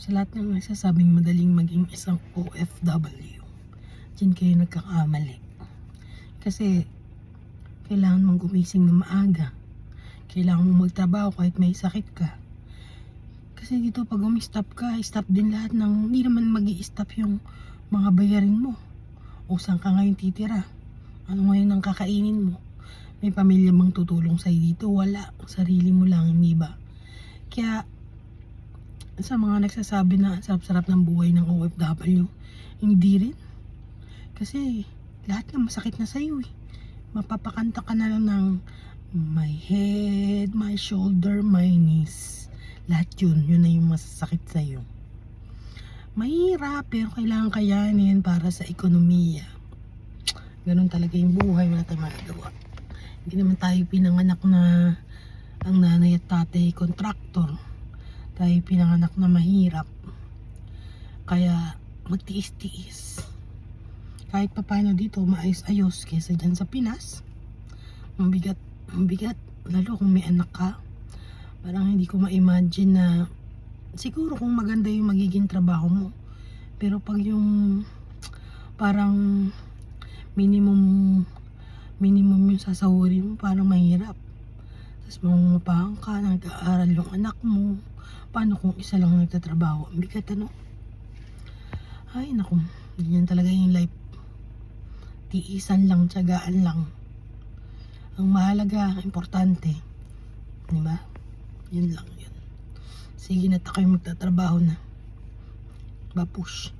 Sa lahat ng nagsasabing madaling maging isang OFW, diyan kayo nagkakamali. Kasi kailangan mong gumising na maaga. Kailangan mong magtrabaho kahit may sakit ka. Kasi dito pag umi-stop ka, stop din lahat ng, hindi naman magi-stop yung mga bayarin mo. O saan ka ngayon titira? Ano ngayon ang kakainin mo? May pamilya bang tutulong sa'yo dito? Wala. Sarili mo lang, hindi ba? Kaya sa mga nagsasabi na sarap-sarap ng buhay ng OFW, hindi rin. Kasi lahat na masakit na sa'yo eh. Mapapakanta ka na lang ng my head, my shoulder, my knees. Lahat yun na yung masasakit sa'yo. Mahirap pero kailangan kayanin para sa ekonomiya. Ganun talaga yung buhay, wala tayong magagawa. Hindi naman tayo pinanganak na ang nanay at tatay kontraktor. Tayo pinanganak na mahirap. Kaya magtiis-tiis. Kahit papano dito maayos-ayos kesa dyan sa Pinas. Mabigat, lalo kung may anak ka. Parang hindi ko ma-imagine na siguro kung maganda yung magiging trabaho mo. Pero pag yung parang minimum yung sasahurin mo, parang mahirap. Tapos mangungupahan ka, nag-aaral yung anak mo. Paano kung isa lang nagtatrabaho? Ang bigat ano? Ay naku, ganyan talaga yung life. Tiisan lang, tiyagaan lang. Ang mahalaga, importante. Diba? Yun lang yun. Sige na, tayo magtatrabaho na. Bapush.